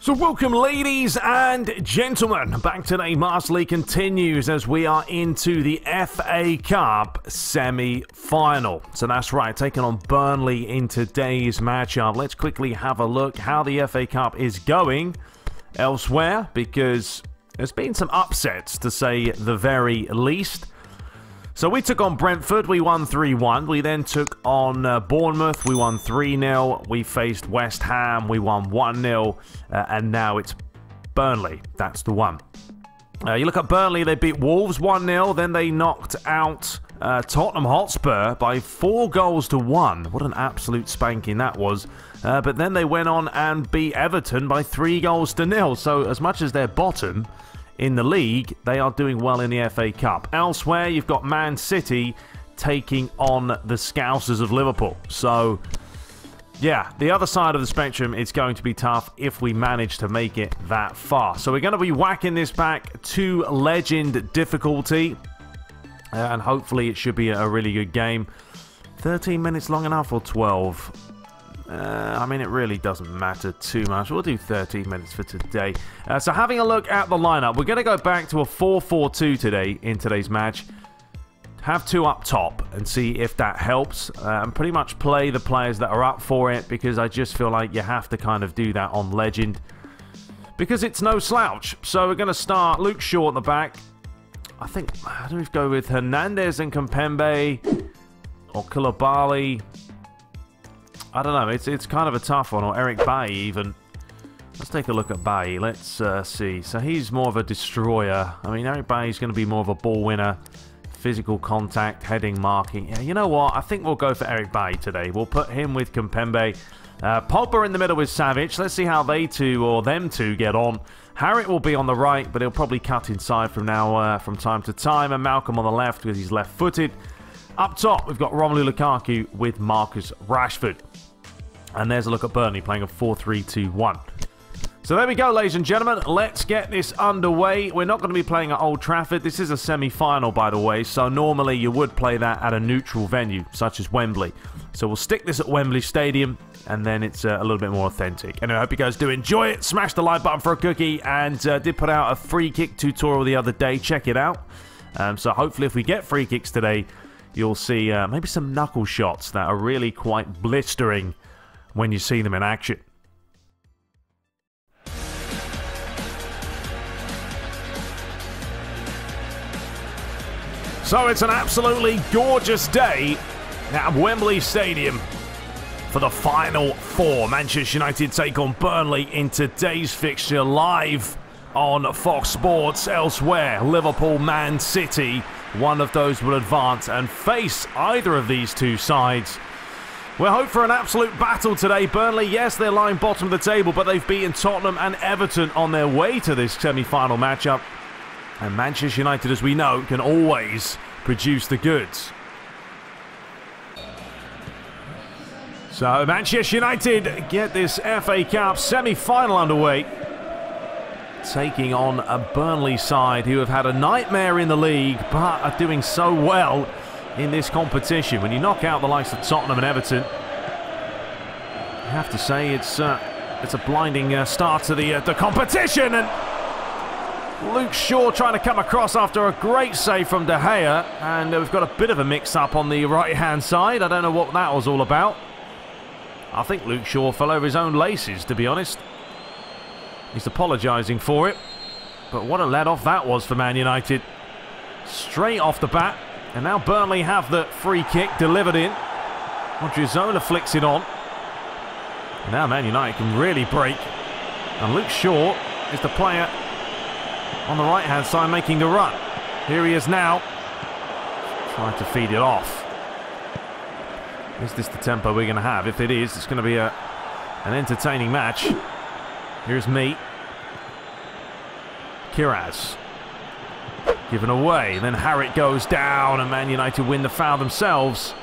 So welcome, ladies and gentlemen. Back today, Master League continues as we are into the FA Cup semi-final. So that's right, taking on Burnley in today's matchup. Let's quickly have a look how the FA Cup is going elsewhere, because there's been some upsets, to say the very least. So we took on Brentford, we won 3-1. We then took on Bournemouth, we won 3-0. We faced West Ham, we won 1-0. And now it's Burnley, that's the one. You look at Burnley, they beat Wolves 1-0. Then they knocked out Tottenham Hotspur by 4-1. What an absolute spanking that was. But then they went on and beat Everton by 3-0. So as much as they're bottom in the league, they are doing well in the FA Cup. Elsewhere, you've got Man City taking on the Scousers of Liverpool. So, yeah, the other side of the spectrum, it's going to be tough if we manage to make it that far. So we're going to be whacking this back to Legend difficulty. And hopefully it should be a really good game. 13 minutes long enough or 12? I mean, it really doesn't matter too much. We'll do 13 minutes for today. So having a look at the lineup, we're going to go back to a 4-4-2 today in today's match. Have two up top and see if that helps. And pretty much play the players that are up for it, because I just feel like you have to kind of do that on Legend, because it's no slouch. So we're going to start Luke Shaw at the back. I think, I don't know if go with Hernandez and Kimpembe or Koulibaly. I don't know, it's kind of a tough one, or Eric Bailly even. Let's take a look at Bailly, let's see. So he's more of a destroyer. I mean, Eric Bailly's going to be more of a ball winner. Physical contact, heading, marking. Yeah, you know what? I think we'll go for Eric Bailly today. We'll put him with Kimpembe. Pogba in the middle with Savic. Let's see how they two, or them two, get on. Harriet will be on the right, but he'll probably cut inside from now, from time to time. And Malcolm on the left, because he's left-footed. Up top, we've got Romelu Lukaku with Marcus Rashford. And there's a look at Burnley playing a 4-3-2-1. So there we go, ladies and gentlemen. Let's get this underway. We're not going to be playing at Old Trafford. This is a semi-final, by the way. So normally you would play that at a neutral venue, such as Wembley. So we'll stick this at Wembley Stadium, and then it's a little bit more authentic. And I hope you guys do enjoy it. Smash the like button for a cookie. And did put out a free kick tutorial the other day. Check it out. So hopefully if we get free kicks today, you'll see maybe some knuckle shots that are really quite blistering when you see them in action. So it's an absolutely gorgeous day at Wembley Stadium for the Final Four. Manchester United take on Burnley in today's fixture, live on Fox Sports. Elsewhere, Liverpool, Man City. One of those will advance and face either of these two sides. We'll hope for an absolute battle today. Burnley, yes, they're lying bottom of the table, but they've beaten Tottenham and Everton on their way to this semi-final matchup. And Manchester United, as we know, can always produce the goods. So Manchester United get this FA Cup semi-final underway, taking on a Burnley side who have had a nightmare in the league, but are doing so well in this competition. When you knock out the likes of Tottenham and Everton, you have to say it's a blinding start to the competition. And Luke Shaw trying to come across after a great save from De Gea, and we've got a bit of a mix-up on the right-hand side. I don't know what that was all about. I think Luke Shaw fell over his own laces, to be honest. He's apologising for it, but what a let-off that was for Man United. Straight off the bat. And now Burnley have the free kick delivered in. Odriozola flicks it on. And now Man United can really break. And Luke Shaw is the player on the right-hand side making the run. Here he is now, trying to feed it off. Is this the tempo we're going to have? If it is, it's going to be an entertaining match. Here's me. Kiraz. Given away, then Harriet goes down and Man United win the foul themselves.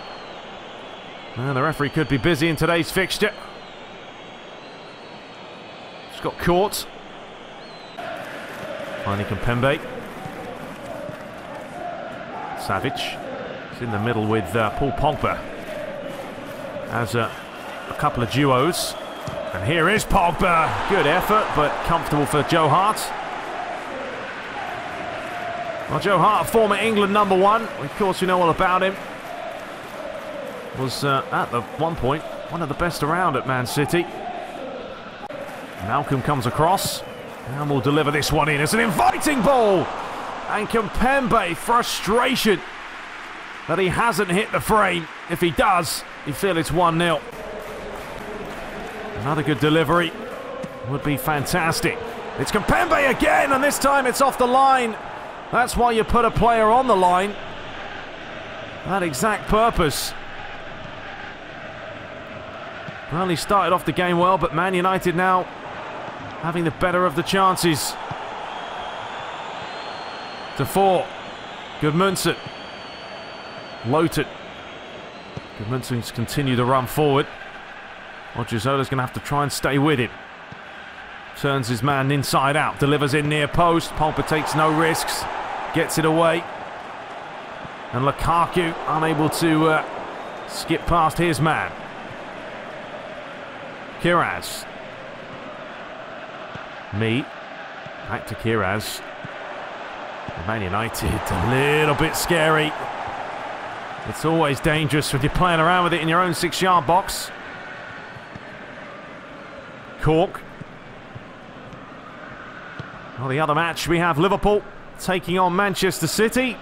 And the referee could be busy in today's fixture. Just got caught. Finally Kimpembe. Savic is in the middle with Paul Pogba. As a couple of duos. And here is Pogba. Good effort, but comfortable for Joe Hart. Well, Joe Hart, former England #1. Of course, you know all about him. Was at the one point one of the best around at Man City. Malcolm comes across and will deliver this one in. It's an inviting ball. And Kimpembe, frustration that he hasn't hit the frame. If he does, you feel it's 1-0. Another good delivery would be fantastic. It's Kimpembe again, and this time it's off the line. That's why you put a player on the line. That exact purpose. Burnley started off the game well, but Man United now having the better of the chances. To 4. Gudmundsson. Loaded. Gudmundsson's continue to run forward. Odriozola's going to have to try and stay with him. Turns his man inside out. Delivers in near post. Pogba takes no risks. Gets it away. And Lukaku unable to skip past his man. Kiraz. Back to Kiraz. Man United, a little bit scary. It's always dangerous when you're playing around with it in your own 6-yard box. Cork. Well, the other match we have Liverpool taking on Manchester City.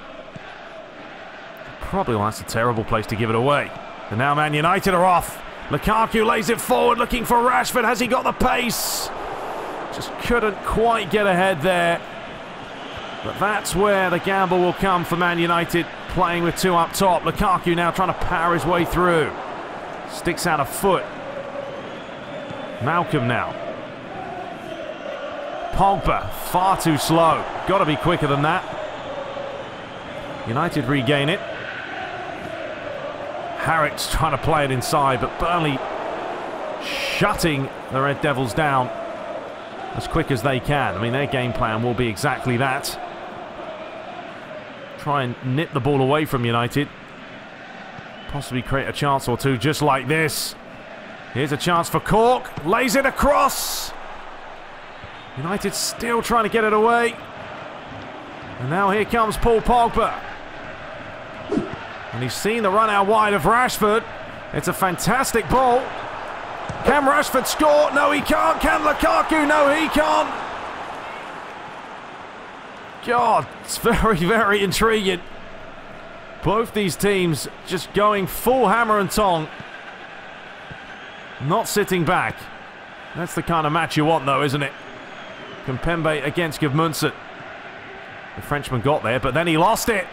Probably, well, that's a terrible place to give it away. And now Man United are off. Lukaku lays it forward, looking for Rashford. Has he got the pace? Just couldn't quite get ahead there. But that's where the gamble will come for Man United, playing with 2 up top. Lukaku now trying to power his way through. Sticks out a foot. Malcolm now. Pogba, far too slow. Got to be quicker than that. United regain it. Harrick's trying to play it inside, but Burnley shutting the Red Devils down as quick as they can. I mean, their game plan will be exactly that. Try and nip the ball away from United. Possibly create a chance or two just like this. Here's a chance for Cork. Lays it across. United still trying to get it away. And now here comes Paul Pogba. And he's seen the run out wide of Rashford. It's a fantastic ball. Can Rashford score? No, he can't. Can Lukaku? No, he can't. God, it's very, very intriguing. Both these teams just going full hammer and tong. Not sitting back. That's the kind of match you want, though, isn't it? Kimpembe against Gudmundsson. The Frenchman got there, but then he lost it.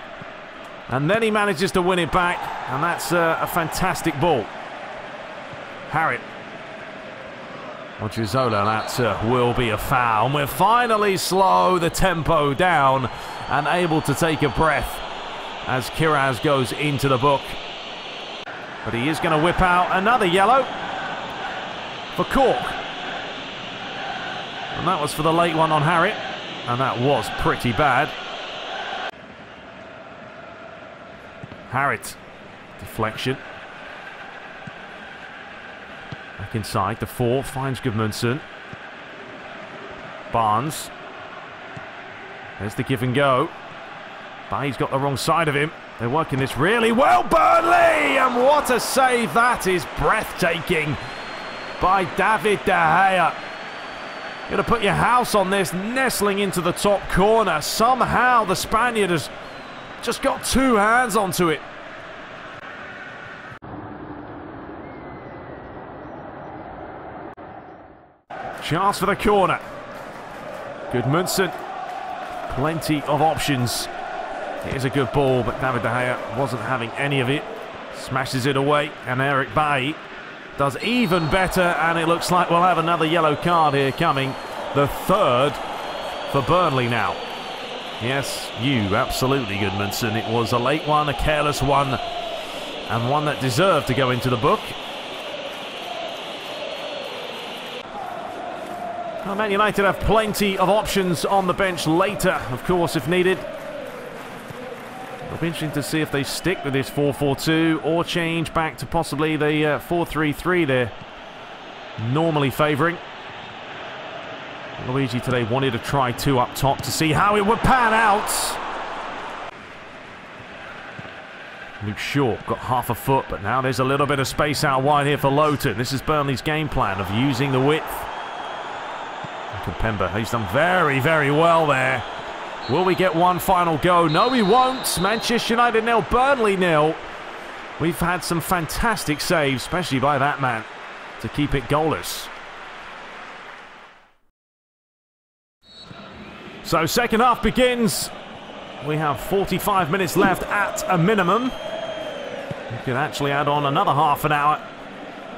And then he manages to win it back. And that's a fantastic ball. Harriet. Odriozola, that will be a foul. And we're finally slow the tempo down and able to take a breath as Kiraz goes into the book. But he is going to whip out another yellow for Cork. And that was for the late one on Harriet. And that was pretty bad. Harriet. Deflection. Back inside. The 4 finds Gudmundsson. Barnes. There's the give and go. But he's got the wrong side of him. They're working this really well. Burnley! And what a save. That is breathtaking by David De Gea. You're going to put your house on this, nestling into the top corner. Somehow the Spaniard has just got 2 hands onto it. Chance for the corner. Gudmundsson. Plenty of options. It is a good ball, but David De Gea wasn't having any of it. Smashes it away, and Eric Bailly does even better, and it looks like we'll have another yellow card here coming. The 3rd for Burnley now. Yes, absolutely, Gudmundsson. It was a late one, a careless one, and one that deserved to go into the book. Well, Man United have plenty of options on the bench later, of course, if needed. It'll be interesting to see if they stick with this 4-4-2 or change back to possibly the 4-3-3 there normally favouring. Luigi today wanted to try 2 up top to see how it would pan out. Luke Shaw got half a foot, but now there's a little bit of space out wide here for Loughton. This is Burnley's game plan of using the width. Kempembe, he's done very, very well there. Will we get one final go? No, we won't. Manchester United 0, Burnley 0. We've had some fantastic saves, especially by that man, to keep it goalless. So second half begins. We have 45 minutes left at a minimum. We could actually add on another half an hour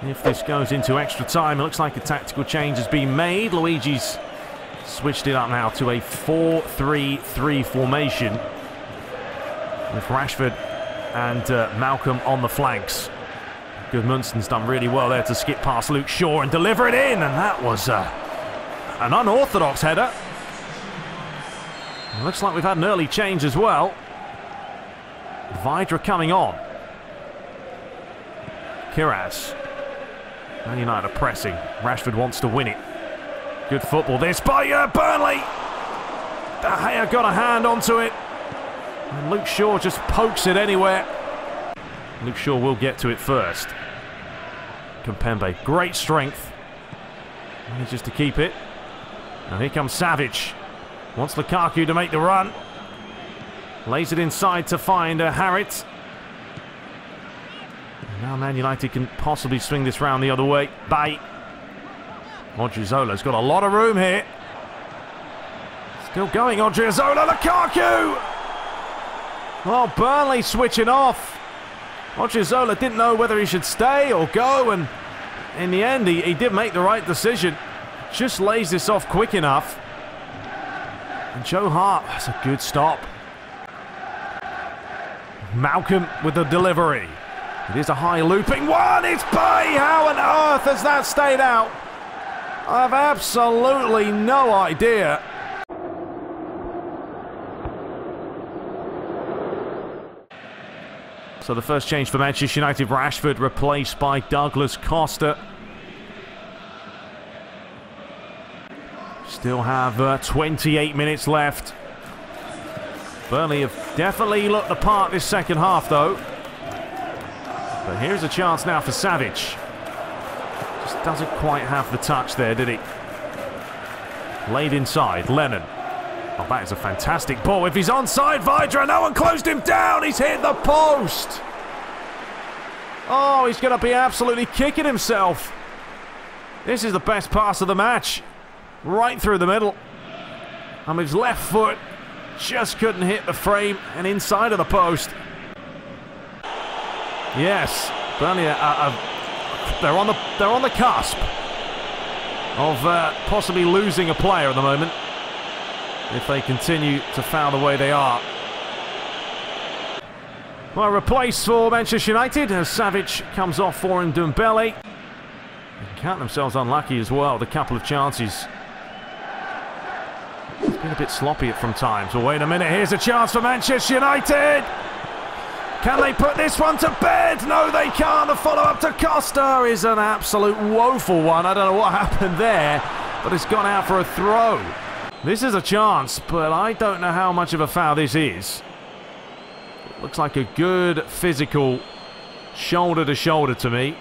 if this goes into extra time. It looks like a tactical change has been made. Luigi's switched it up now to a 4-3-3 formation with Rashford and Malcolm on the flanks. Gudmundsson's done really well there to skip past Luke Shaw and deliver it in, and that was an unorthodox header. It looks like we've had an early change as well. Vydra coming on. Kiraz. Man United are pressing. Rashford wants to win it. Good football this by Burnley. De Gea got a hand onto it. And Luke Shaw just pokes it anywhere. Luke Shaw will get to it first. Kempembe, great strength. Manages to keep it. And here comes Savage. Wants Lukaku to make the run. Lays it inside to find Harrit. And now Man United can possibly swing this round the other way. Bye. Odriozola's got a lot of room here. Still going, Odriozola, Lukaku! Well, Burnley switching off. Odriozola didn't know whether he should stay or go, and in the end, he did make the right decision. Just lays this off quick enough. And Joe Hart, that's a good stop. Malcolm with the delivery. It is a high looping one. It's Bay. How on earth has that stayed out? I have absolutely no idea. So the first change for Manchester United, Rashford replaced by Douglas Costa. Still have 28 minutes left. Burnley have definitely looked the part this second half, though. But here's a chance now for Savage. Just doesn't quite have the touch there, did he? Laid inside, Lennon. Oh, that is a fantastic ball. If he's onside, Vydra, no one closed him down. He's hit the post. Oh, he's going to be absolutely kicking himself. This is the best pass of the match. Right through the middle. And his left foot just couldn't hit the frame and inside of the post. Yes, Burnley they're on the cusp of possibly losing a player at the moment if they continue to foul the way they are. Well, replace for Manchester United as Savage comes off for Ndombele. They count themselves unlucky as well with a couple of chances. It's been a bit sloppy from times. Well, wait a minute, here's a chance for Manchester United! Can they put this one to bed? No, they can't. The follow-up to Costa is an absolute woeful one. I don't know what happened there, but it's gone out for a throw. This is a chance, but I don't know how much of a foul this is. It looks like a good physical shoulder-to-shoulder to me.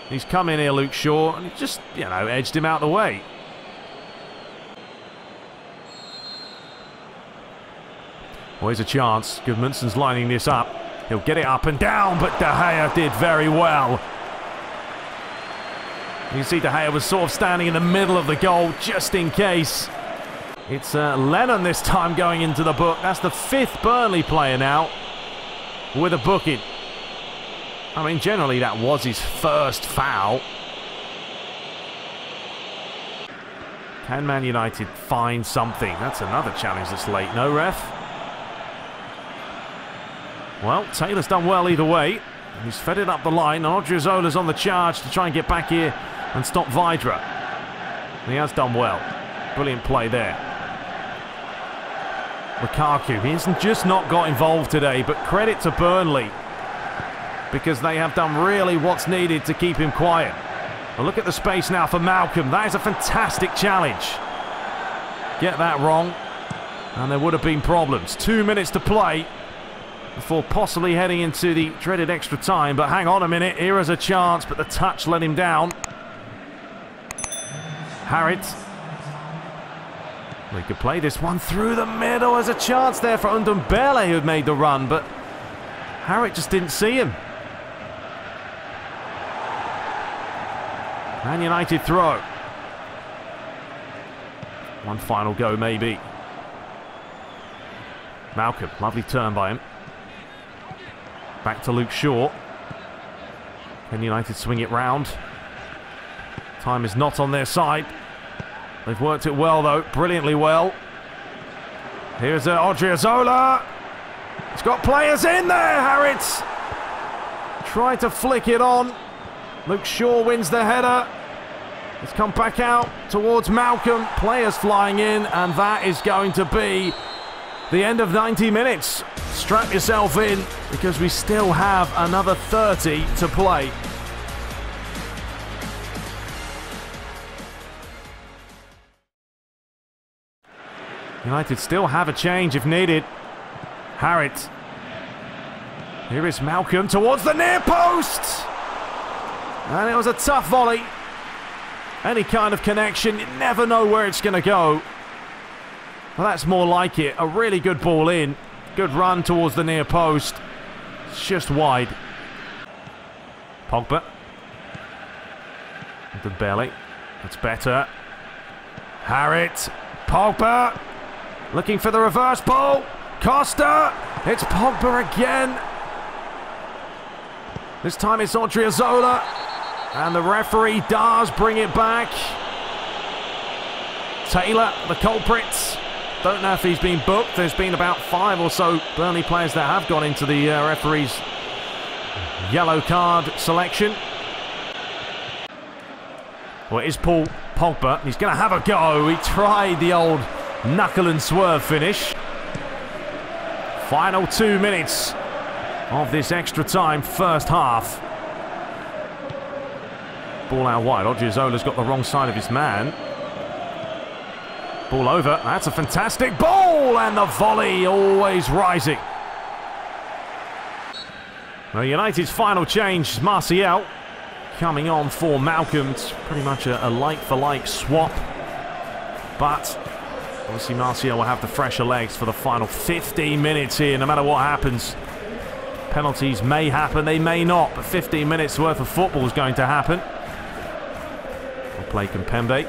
He's come in here, Luke Shaw, and he just, you know, edged him out the way. Well, here's a chance. Gudmundsson's lining this up. He'll get it up and down, but De Gea did very well. You can see De Gea was sort of standing in the middle of the goal just in case. It's Lennon this time going into the book. That's the 5th Burnley player now with a booking. I mean, generally that was his first foul. Can Man United find something? That's another challenge that's late. No, ref? Well, Taylor's done well either way. He's fed it up the line. Odriozola's on the charge to try and get back here and stop Vydra. He has done well. Brilliant play there. Lukaku, he hasn't just not got involved today, but credit to Burnley because they have done really what's needed to keep him quiet. Well, look at the space now for Malcolm. That is a fantastic challenge. Get that wrong, and there would have been problems. 2 minutes to play before possibly heading into the dreaded extra time. But hang on a minute, here is a chance, but the touch let him down. Harrit. We could play this one through the middle. There's a chance there for Ndombele, who had made the run, but Harrit just didn't see him. Man United throw. One final go, maybe. Malcolm, lovely turn by him. Back to Luke Shaw. Can United swing it round? Time is not on their side. They've worked it well, though. Brilliantly well. Here's Odriozola. He's got players in there, Harrit. Tried to flick it on. Luke Shaw wins the header. It's come back out towards Malcolm. Players flying in, and that is going to be the end of 90 minutes. Strap yourself in, because we still have another 30 to play. United still have a change if needed. Harrit. Here is Malcolm towards the near post. And it was a tough volley. Any kind of connection, you never know where it's going to go. Well, that's more like it. A really good ball in. Good run towards the near post. It's just wide. Pogba. Ndombele. That's better. Harrit. Pogba. Looking for the reverse ball. Costa. It's Pogba again. This time it's Odriozola. And the referee does bring it back. Taylor, the culprit. Don't know if he's been booked. There's been about 5 or so Burnley players that have gone into the referee's yellow card selection. Well, it is Paul Pogba. He's going to have a go. He tried the old knuckle and swerve finish. Final 2 minutes of this extra time, first half. Ball out wide. Odriozola's got the wrong side of his man. Ball over. That's a fantastic ball, and the volley always rising. Well, United's final change is Martial coming on for Malcolm. It's pretty much a like-for-like swap, but obviously Martial will have the fresher legs for the final 15 minutes here, no matter what happens. Penalties may happen, they may not, but 15 minutes worth of football is going to happen. Play Kimpembe.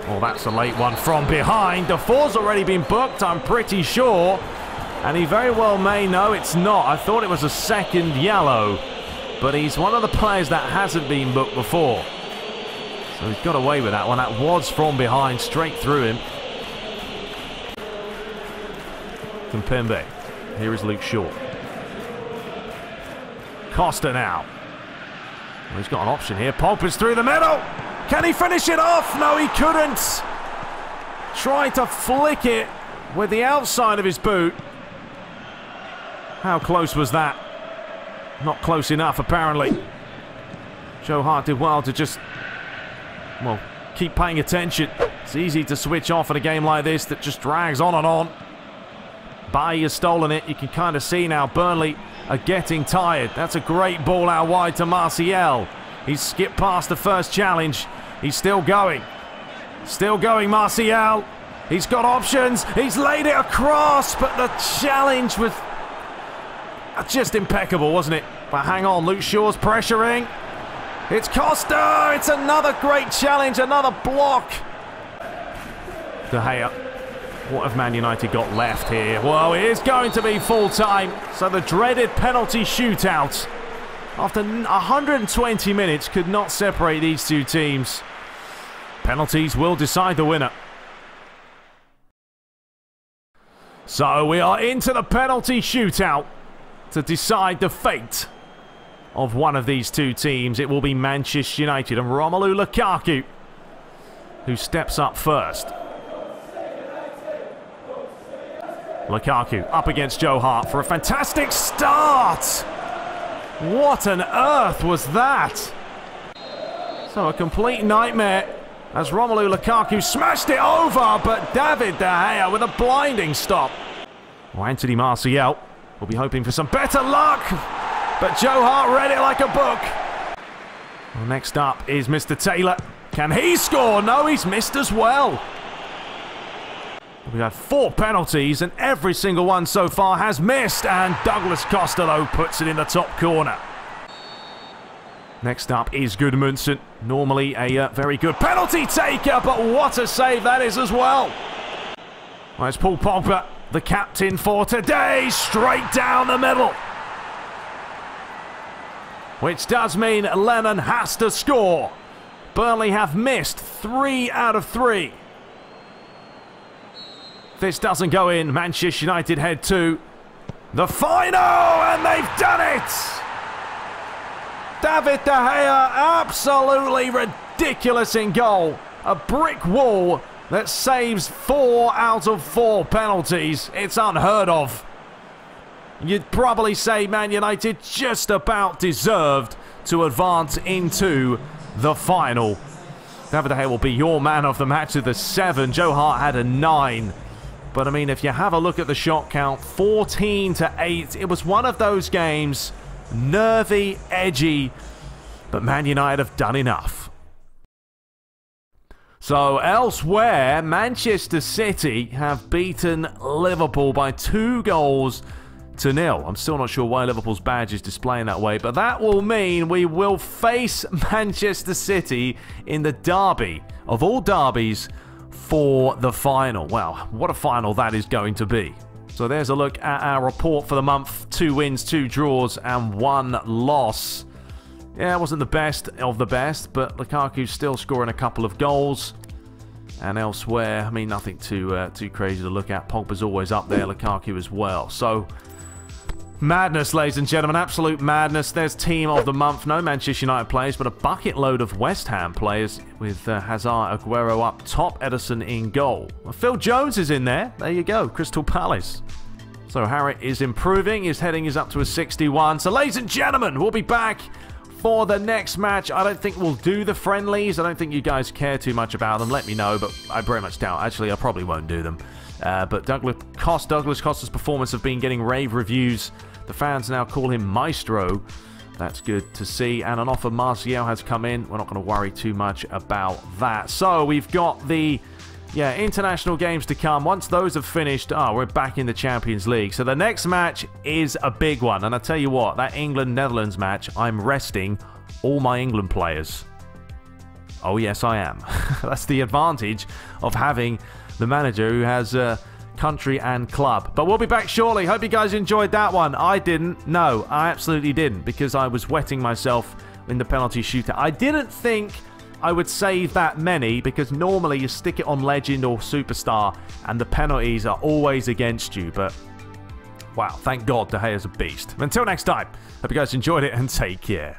Oh, that's a late one from behind. Defoe's already been booked, I'm pretty sure. And he very well may know it's not. I thought it was a second yellow. But he's one of the players that hasn't been booked before. So he's got away with that one. That was from behind, straight through him. Kimpembe. Here is Luke Shaw. Costa now. Well, he's got an option here. Pogba's through the middle. Can he finish it off? No, he couldn't. Tried to flick it with the outside of his boot. How close was that? Not close enough, apparently. Joe Hart did well to just, well, keep paying attention. It's easy to switch off at a game like this that just drags on and on. Bailly has stolen it. You can kind of see now Burnley are getting tired. That's a great ball out wide to Martial. He's skipped past the first challenge. He's still going. Still going, Martial. He's got options. He's laid it across, but the challenge was just impeccable, wasn't it? But hang on, Luke Shaw's pressuring. It's Costa. It's another great challenge, another block. De Gea. What have Man United got left here? Well, it is going to be full time. So the dreaded penalty shootout after 120 minutes could not separate these two teams. Penalties will decide the winner. So we are into the penalty shootout to decide the fate of one of these two teams. It will be Manchester United and Romelu Lukaku who steps up first. Lukaku up against Joe Hart for a fantastic start. What on earth was that? So a complete nightmare as Romelu Lukaku smashed it over, but David De Gea with a blinding stop. Well, Anthony Martial will be hoping for some better luck, but Joe Hart read it like a book. Well, next up is Mr. Taylor. Can he score? No, he's missed as well. We've had 4 penalties, and every single one so far has missed, and Douglas Costa, though, puts it in the top corner. Next up is Gudmundsson. Normally a very good penalty taker, but what a save that is as well. Well, it's Paul Pogba, the captain for today, straight down the middle. Which does mean Lennon has to score. Burnley have missed 3 out of 3. If this doesn't go in, Manchester United head to the final, and they've done it! David De Gea, absolutely ridiculous in goal. A brick wall that saves 4 out of 4 penalties. It's unheard of. You'd probably say Man United just about deserved to advance into the final. David De Gea will be your man of the match with a 7. Joe Hart had a 9. But, I mean, if you have a look at the shot count, 14-8. It was one of those games, nervy, edgy, but Man United have done enough. So, elsewhere, Manchester City have beaten Liverpool by 2-0. I'm still not sure why Liverpool's badge is displaying that way, but that will mean we will face Manchester City in the derby of all derbies for the final. Wow, what a final that is going to be. So there's a look at our report for the month. 2 wins, 2 draws, and 1 loss. Yeah, it wasn't the best of the best, but Lukaku's still scoring a couple of goals. And elsewhere, I mean, nothing too crazy to look at. Pogba's always up there, Lukaku as well. So, madness, ladies and gentlemen, absolute madness. There's team of the month. No Manchester United players, but a bucket load of West Ham players with Hazard, Aguero up top, Ederson in goal. Well, Phil Jones is in there. There you go, Crystal Palace. So Harrit is improving. His heading is up to a 61. So, ladies and gentlemen, we'll be back for the next match. I don't think we'll do the friendlies. I don't think you guys care too much about them. Let me know, but I very much doubt. Actually, I probably won't do them. But Douglas Costa's performance have been getting rave reviews. The fans now call him Maestro. That's good to see. And an offer Martial has come in. We're not going to worry too much about that. So we've got the international games to come. Once those have finished, we're back in the Champions League. So the next match is a big one. And I tell you what, that England-Netherlands match, I'm resting all my England players. Oh, yes, I am. That's the advantage of having the manager who has country and club. But we'll be back shortly. Hope you guys enjoyed that one. I didn't. No, I absolutely didn't, because I was wetting myself in the penalty shootout. I didn't think I would save that many, because normally you stick it on legend or superstar and the penalties are always against you. But wow, thank God De Gea's a beast. Until next time, hope you guys enjoyed it and take care.